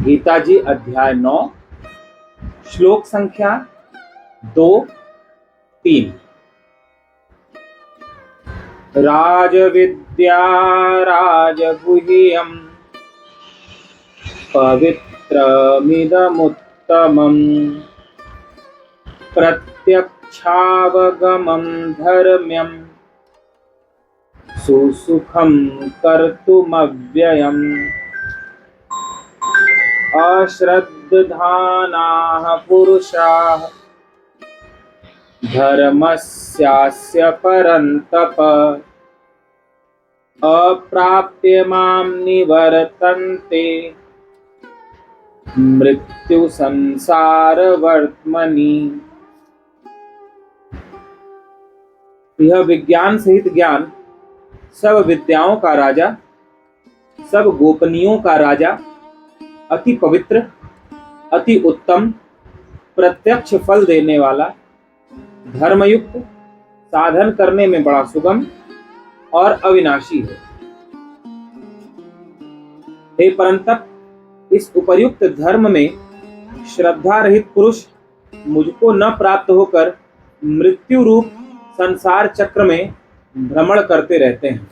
गीता जी अध्याय 9 श्लोक संख्या 2-3। राजविद्या राजगुह्यं पवित्रमिदमुत्तमम् प्रत्यक्षावगमं धर्म्यं सुसुखं कर्तुमव्ययम् अश्रद्धानाः पुरुषाः धर्मस्यास्य परन्तप अप्राप्य मां निवर्तन्ते मृत्यु संसार वर्त्मनि। यह विज्ञान सहित ज्ञान, सब विद्याओं का राजा, सब गोपनीयों का राजा, अति पवित्र, अति उत्तम, प्रत्यक्ष फल देने वाला, धर्मयुक्त, साधन करने में बड़ा सुगम और अविनाशी है। हे परंतप, इस उपर्युक्त धर्म में श्रद्धा रहित पुरुष मुझको न प्राप्त होकर मृत्यु रूप संसार चक्र में भ्रमण करते रहते हैं।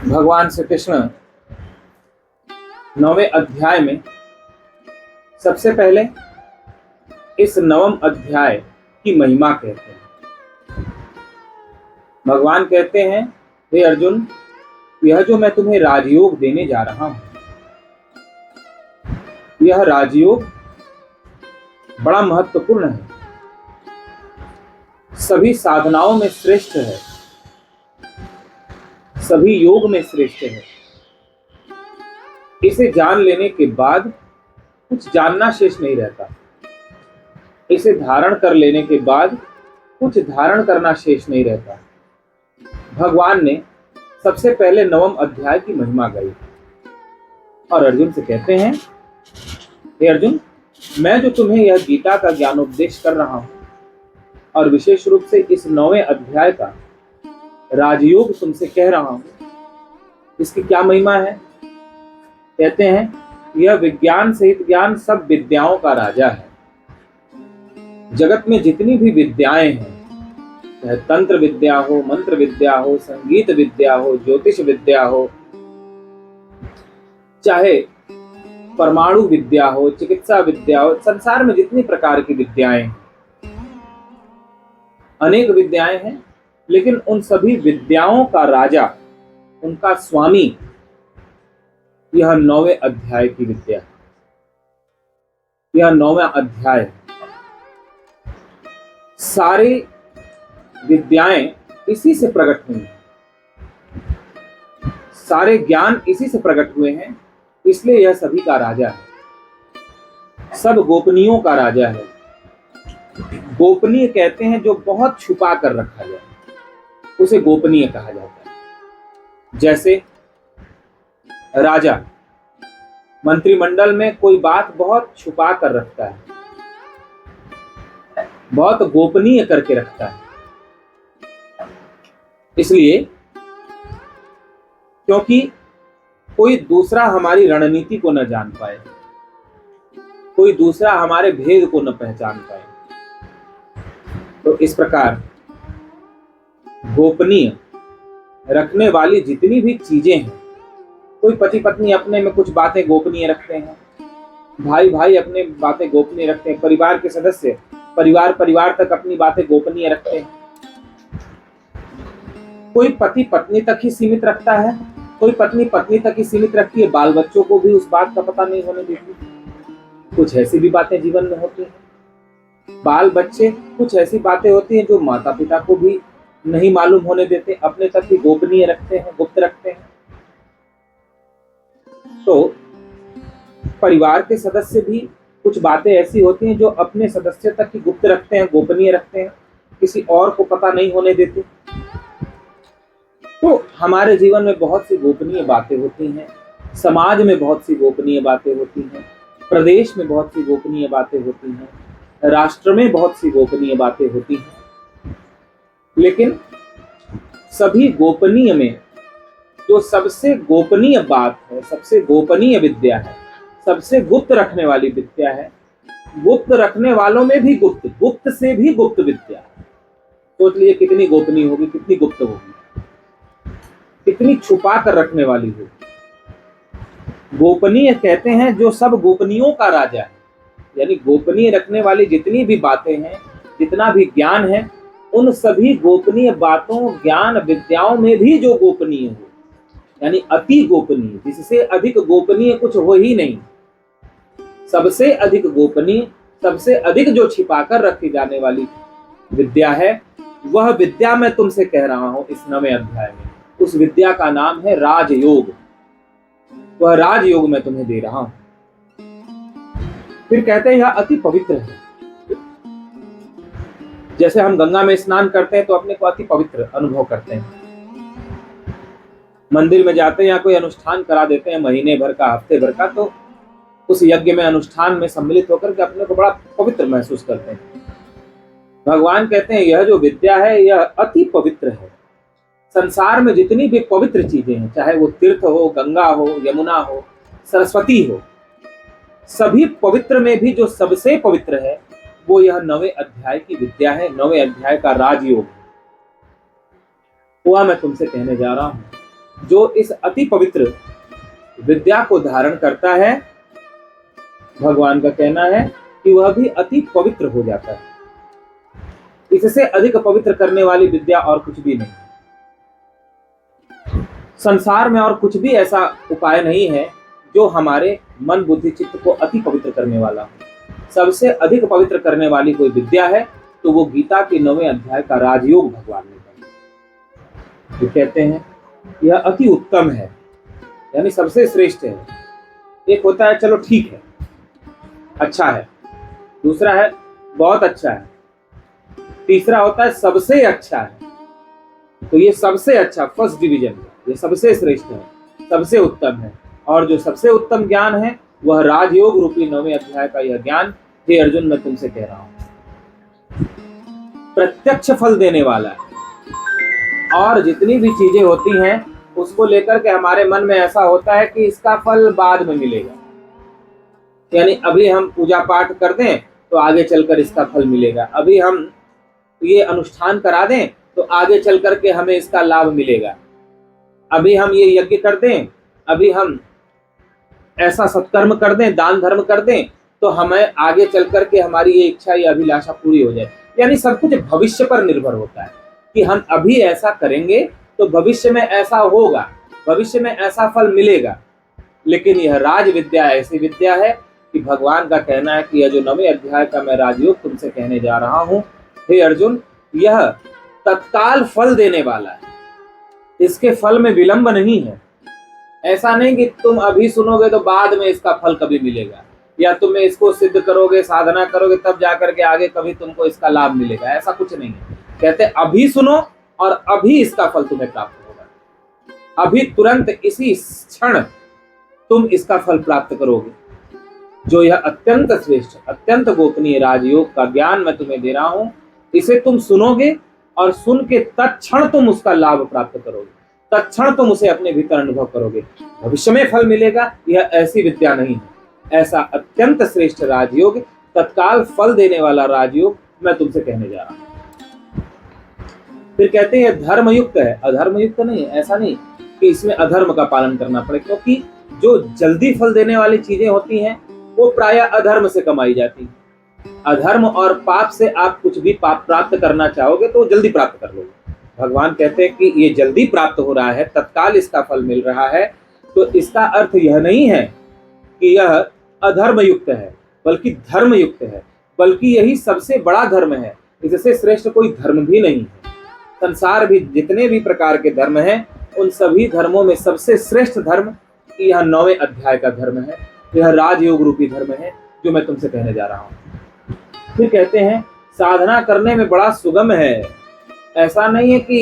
भगवान श्री कृष्ण 9वें अध्याय में सबसे पहले इस 9वें अध्याय की महिमा कहते हैं। भगवान कहते हैं, हे अर्जुन, यह जो मैं तुम्हें राजयोग देने जा रहा हूं, यह राजयोग बड़ा महत्वपूर्ण है, सभी साधनाओं में श्रेष्ठ है, सभी योग में श्रेष्ठ है। इसे जान लेने के बाद कुछ जानना शेष नहीं रहता। इसे धारण कर लेने के बाद कुछ धारण करना शेष नहीं रहता। भगवान ने सबसे पहले 9वें अध्याय की महिमा गाई और अर्जुन से कहते हैं, हे अर्जुन, मैं जो तुम्हें यह गीता का ज्ञानोपदेश कर रहा हूं और विशेष रूप से इस 9वें अध्याय का राजयोग तुमसे कह रहा हूं, इसकी क्या महिमा है? कहते हैं, यह विज्ञान सहित ज्ञान सब विद्याओं का राजा है। जगत में जितनी भी विद्याएं हैं, चाहे तंत्र विद्या हो, मंत्र विद्या हो, संगीत विद्या हो, ज्योतिष विद्या हो, चाहे परमाणु विद्या हो, चिकित्सा विद्या हो, संसार में जितनी प्रकार की विद्याएं, अनेक विद्याएं हैं, लेकिन उन सभी विद्याओं का राजा, उनका स्वामी, यह 9वें अध्याय की विद्या। यह 9वां अध्याय, सारी विद्याएं इसी से प्रकट हुई हैं, सारे ज्ञान इसी से प्रकट हुए हैं, इसलिए यह सभी का राजा है, सब गोपनीयों का राजा है। गोपनीय कहते हैं जो बहुत छुपा कर रखा जाए, उसे गोपनीय कहा जाता है। जैसे राजा मंत्रिमंडल में कोई बात बहुत छुपा कर रखता है, बहुत गोपनीय करके रखता है, इसलिए क्योंकि कोई दूसरा हमारी रणनीति को न जान पाए, कोई दूसरा हमारे भेद को न पहचान पाए। तो इस प्रकार गोपनीय रखने वाली जितनी भी चीजें हैं, कोई पति पत्नी अपने में कुछ बातें गोपनीय रखते हैं, भाई भाई अपने बातें गोपनीय रखते हैं, परिवार के सदस्य परिवार तक अपनी बातें गोपनीय रखते हैं। कोई पति पत्नी तक ही सीमित रखता है, कोई पत्नी पत्नी तक ही सीमित रखती है, बाल बच्चों को भी उस बात का पता नहीं होने देती। कुछ ऐसी भी बातें जीवन में होती हैं, बाल बच्चे, कुछ ऐसी बातें होती हैं जो माता पिता को भी नहीं मालूम होने देते, अपने तक ही गोपनीय रखते हैं, गुप्त रखते हैं। तो परिवार के सदस्य भी कुछ बातें ऐसी होती हैं जो अपने सदस्य तक ही गुप्त रखते हैं, गोपनीय रखते हैं, किसी और को पता नहीं होने देते। तो हमारे जीवन में बहुत सी गोपनीय बातें होती हैं, समाज में बहुत सी गोपनीय बातें होती हैं, प्रदेश में बहुत सी गोपनीय बातें होती हैं, राष्ट्र में बहुत सी गोपनीय बातें होती हैं। लेकिन सभी गोपनीय में जो सबसे गोपनीय बात है, सबसे गोपनीय विद्या है, सबसे गुप्त रखने वाली विद्या है, गुप्त रखने वालों में भी गुप्त, गुप्त से भी गुप्त विद्या है। सोच लिए कितनी गोपनीय होगी, कितनी गुप्त होगी, कितनी छुपा कर रखने वाली होगी। गोपनीय कहते हैं जो सब गोपनीयों का राजा है, यानी गोपनीय रखने वाली जितनी भी बातें हैं, जितना भी ज्ञान है, उन सभी गोपनीय बातों, ज्ञान, विद्याओं में भी जो गोपनीय हो, यानी अति गोपनीय, जिससे अधिक गोपनीय कुछ हो ही नहीं, सबसे अधिक गोपनीय, सबसे अधिक जो छिपाकर रखी जाने वाली विद्या है, वह विद्या मैं तुमसे कह रहा हूं इस 9वें अध्याय में। उस विद्या का नाम है राजयोग। वह राजयोग मैं तुम्हें दे रहा हूं। फिर कहते हैं यह अति पवित्र है। जैसे हम गंगा में स्नान करते हैं तो अपने को अति पवित्र अनुभव करते हैं, मंदिर में जाते हैं या कोई अनुष्ठान करा देते हैं महीने भर का, हफ्ते भर का, तो उस यज्ञ में, अनुष्ठान में सम्मिलित होकर के अपने को बड़ा पवित्र महसूस करते हैं। भगवान कहते हैं यह जो विद्या है यह अति पवित्र है। संसार में जितनी भी पवित्र चीजें हैं, चाहे वो तीर्थ हो, गंगा हो, यमुना हो, सरस्वती हो, सभी पवित्र में भी जो सबसे पवित्र है वो यह 9वें अध्याय की विद्या है, 9वें अध्याय का राजयोग। वह मैं तुमसे कहने जा रहा हूं। जो इस अति पवित्र विद्या को धारण करता है, भगवान का कहना है कि वह भी अति पवित्र हो जाता है। इससे अधिक पवित्र करने वाली विद्या और कुछ भी नहीं। संसार में और कुछ भी ऐसा उपाय नहीं है जो हमारे मन, बुद्धि, चित्त को अति पवित्र करने वाला हो। सबसे अधिक पवित्र करने वाली कोई विद्या है तो वो गीता के 9वें अध्याय का राजयोग भगवान ने कहा। तो कहते हैं यह अति उत्तम है, यानी सबसे श्रेष्ठ है। एक होता है चलो ठीक है, अच्छा है, दूसरा है बहुत अच्छा है, तीसरा होता है सबसे अच्छा है। तो ये सबसे अच्छा, फर्स्ट डिवीजन, ये सबसे श्रेष्ठ है, सबसे उत्तम है। और जो सबसे उत्तम ज्ञान है वह राजयोग रूपी 9वें अध्याय का यह ज्ञान, हे अर्जुन मैं तुमसे कह रहा हूं, प्रत्यक्ष फल देने वाला है। और जितनी भी चीजें होती हैं उसको लेकर के हमारे मन में ऐसा होता है कि इसका फल बाद में मिलेगा, यानी अभी हम पूजा पाठ कर दें तो आगे चलकर इसका फल मिलेगा, अभी हम ये अनुष्ठान करा दें तो आगे चल करके हमें इसका लाभ मिलेगा, अभी हम ये यज्ञ कर दें, अभी हम ऐसा सत्कर्म कर दें, दान धर्म कर दें तो हमें आगे चल करके हमारी ये इच्छा, ये अभिलाषा पूरी हो जाए। यानी सब कुछ भविष्य पर निर्भर होता है कि हम अभी ऐसा करेंगे तो भविष्य में ऐसा होगा, भविष्य में ऐसा फल मिलेगा। लेकिन यह राज विद्या ऐसी विद्या है कि भगवान का कहना है कि यह जो 9वें अध्याय का मैं राजयोग तुमसे कहने जा रहा हूं, हे अर्जुन, यह तत्काल फल देने वाला है, इसके फल में विलंब नहीं है। ऐसा नहीं कि तुम अभी सुनोगे तो बाद में इसका फल कभी मिलेगा, या तुम इसको सिद्ध करोगे, साधना करोगे, तब जाकर के आगे कभी तुमको इसका लाभ मिलेगा, ऐसा कुछ नहीं है। कहते अभी सुनो और अभी इसका फल तुम्हें प्राप्त होगा, अभी तुरंत इसी क्षण तुम इसका फल प्राप्त करोगे। जो यह अत्यंत श्रेष्ठ, अत्यंत गोपनीय राजयोग का ज्ञान मैं तुम्हें दे रहा हूं, इसे तुम सुनोगे और सुन के तत्क्षण तुम उसका लाभ प्राप्त करोगे, तत्क्षण तुम उसे अपने भीतर अनुभव करोगे, भविष्य में फल मिलेगा। यह ऐसी विद्या नहीं है, ऐसा अत्यंत श्रेष्ठ राजयोग, तत्काल फल देने वाला राजयोग मैं तुमसे कहने जा रहा हूं। फिर कहते हैं धर्मयुक्त है, अधर्मयुक्त नहीं है। ऐसा नहीं कि इसमें अधर्म का पालन करना पड़े, क्योंकि जो जल्दी फल देने वाली चीजें होती हैं वो प्रायः अधर्म से कमाई जाती है। अधर्म और पाप से आप कुछ भी पाप प्राप्त करना चाहोगे तो जल्दी प्राप्त कर लोगे। भगवान कहते हैं कि ये जल्दी प्राप्त हो रहा है, तत्काल इसका फल मिल रहा है, तो इसका अर्थ यह नहीं है कि यह अधर्मयुक्त है, बल्कि धर्मयुक्त है, बल्कि यही सबसे बड़ा धर्म है। इससे श्रेष्ठ कोई धर्म भी नहीं है। संसार भी जितने भी प्रकार के धर्म हैं, उन सभी धर्मों में सबसे श्रेष्ठ धर्म यह 9वें अध्याय का धर्म है, यह राजयोग रूपी धर्म है जो मैं तुमसे कहने जा रहा हूं। फिर कहते हैं साधना करने में बड़ा सुगम है। ऐसा नहीं है कि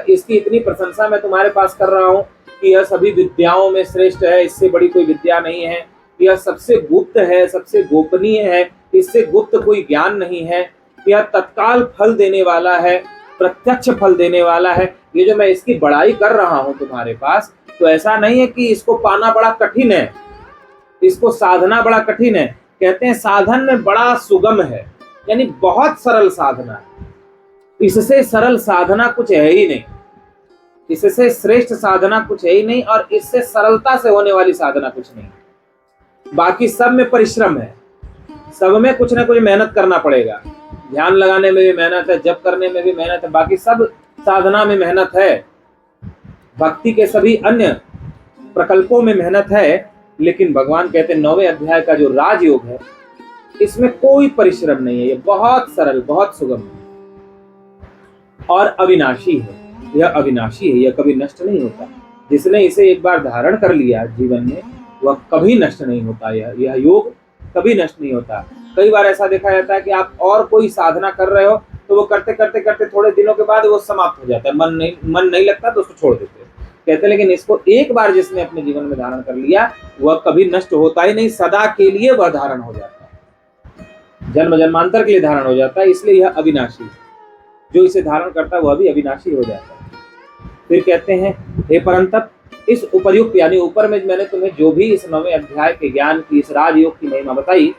इसकी इतनी प्रशंसा मैं तुम्हारे पास कर रहा हूं कि यह सभी विद्याओं में श्रेष्ठ है, इससे बड़ी कोई विद्या नहीं है, यह सबसे गुप्त है, सबसे गोपनीय है, इससे गुप्त कोई ज्ञान नहीं है, यह तत्काल फल देने वाला है, प्रत्यक्ष फल देने वाला है। ये जो मैं इसकी बड़ाई कर रहा हूं तुम्हारे पास, तो ऐसा नहीं है कि इसको पाना बड़ा कठिन है, इसको साधना बड़ा कठिन है। कहते हैं साधन में बड़ा सुगम है, यानी बहुत सरल साधना है। इससे सरल साधना कुछ है ही नहीं, इससे श्रेष्ठ साधना कुछ है ही नहीं, और इससे सरलता से होने वाली साधना कुछ नहीं। बाकी सब में परिश्रम है, सब में कुछ ना कुछ मेहनत करना पड़ेगा। ध्यान लगाने में भी मेहनत है, जप करने में भी मेहनत है, बाकी सब साधना में मेहनत है, भक्ति के सभी अन्य प्रकल्पों में मेहनत है। लेकिन भगवान कहते हैं 9वें अध्याय का जो राजयोग है, इसमें कोई परिश्रम नहीं है, ये बहुत सरल, बहुत सुगम है और अविनाशी है। यह अविनाशी है, यह कभी नष्ट नहीं होता। जिसने इसे एक बार धारण कर लिया जीवन में, वह कभी नष्ट नहीं होता। यह योग कभी नष्ट नहीं होता। कई बार ऐसा देखा जाता है कि आप और कोई साधना कर रहे हो, तो वो करते करते करते थोड़े दिनों के बाद वो समाप्त हो जाता है, मन नहीं लगता तो उसको छोड़ देते हैं। कहते हैं लेकिन इसको एक बार जिसने अपने जीवन में धारण कर लिया, वह कभी नष्ट होता ही नहीं, सदा के लिए वह धारण हो जाता है, जन्म जन्मांतर के लिए धारण हो जाता है। इसलिए यह अविनाशी है, जो इसे धारण करता है वह भी अविनाशी हो जाता है। फिर कहते हैं हे परंतप, इस उपर्युक्त यानी ऊपर में मैंने तुम्हें जो भी इस 9वें अध्याय के ज्ञान की, इस राजयोग की महिमा बताई,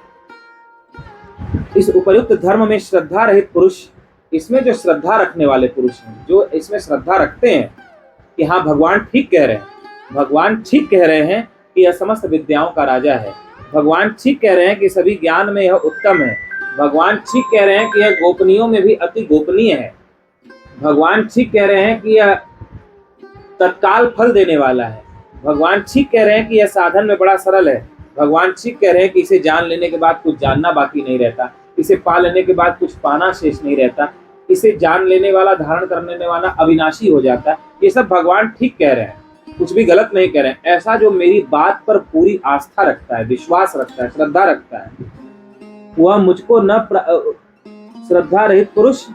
इस उपर्युक्त धर्म में श्रद्धा रहित पुरुष, इसमें जो श्रद्धा रखने वाले पुरुष हैं, जो इसमें श्रद्धा रखते हैं कि हाँ भगवान ठीक कह रहे हैं, भगवान ठीक कह रहे हैं कि यह समस्त विद्याओं का राजा है, भगवान ठीक कह रहे हैं कि सभी ज्ञान में यह उत्तम है, भगवान ठीक कह रहे हैं कि यह गोपनीयों में भी अति गोपनीय है, भगवान ठीक कह रहे हैं कि यह तत्काल फल देने वाला है, भगवान ठीक कह रहे हैं कि यह साधन में बड़ा सरल है, भगवान ठीक कह रहे हैं कि इसे जान लेने के बाद कुछ जानना बाकी नहीं रहता, इसे पा लेने के बाद कुछ पाना शेष नहीं रहता, इसे जान लेने वाला, धारण करने वाला अविनाशी हो जाता है। ये सब भगवान ठीक कह रहे हैं, कुछ भी गलत नहीं कह रहे हैं। ऐसा जो मेरी बात पर पूरी आस्था रखता है, विश्वास रखता है, श्रद्धा रखता है, वह मुझको न श्रद्धा रहित पुरुष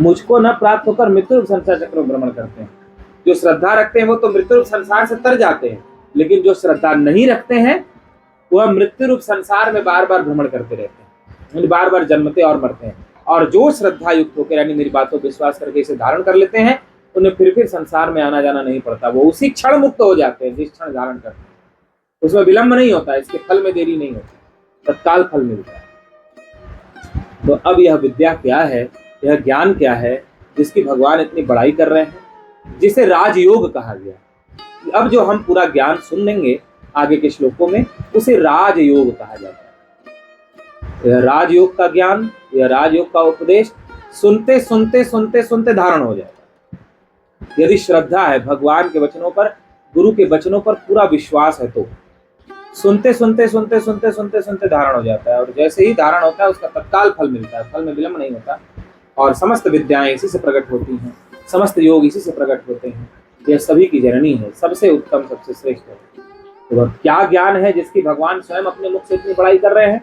मुझको न प्राप्त होकर मृत्यु रूप संसार चक्र में भ्रमण करते हैं। जो श्रद्धा रखते हैं वो तो मृत्यु रूप संसार से तर जाते हैं, लेकिन जो श्रद्धा नहीं रखते हैं वह मृत्यु रूप संसार में बार बार भ्रमण करते रहते हैं, बार बार जन्मते और मरते हैं। और जो श्रद्धा युक्त होकर यानी मेरी बातों पर विश्वास करके इसे धारण कर लेते हैं, उन्हें फिर संसार में आना जाना नहीं पड़ता, वो उसी क्षण मुक्त हो जाते हैं जिस क्षण धारण करते हैं। उसमें विलंब नहीं होता, इसके फल में देरी नहीं होती, तत्काल फल मिलता है। तो अब यह विद्या क्या है, यह ज्ञान क्या है जिसकी भगवान इतनी बड़ाई कर रहे हैं, जिसे राजयोग कहा गया। अब जो हम पूरा ज्ञान सुन लेंगे आगे के श्लोकों में, उसे राजयोग कहा जाता है। यह राजयोग का ज्ञान, यह राजयोग का उपदेश सुनते सुनते सुनते सुनते धारण हो जाएगा। यदि श्रद्धा है भगवान के वचनों पर, गुरु के वचनों पर पूरा विश्वास है, तो सुनते सुनते सुनते सुनते सुनते सुनते धारण हो जाता है। और जैसे ही धारण होता है उसका तत्काल फल मिलता है, फल में विलंब नहीं होता। और समस्त विद्याएं इसी से प्रकट होती हैं, समस्त योग इसी से प्रकट होते हैं। यह सभी की जननी है, सबसे उत्तम, सबसे श्रेष्ठ है। तो वह क्या ज्ञान है जिसकी भगवान स्वयं अपने मुख से इतनी बड़ाई कर रहे हैं,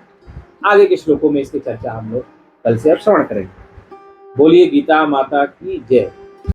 आगे के श्लोकों में इसकी चर्चा हम लोग कल से अब श्रवण करेंगे। बोलिए गीता माता की जय।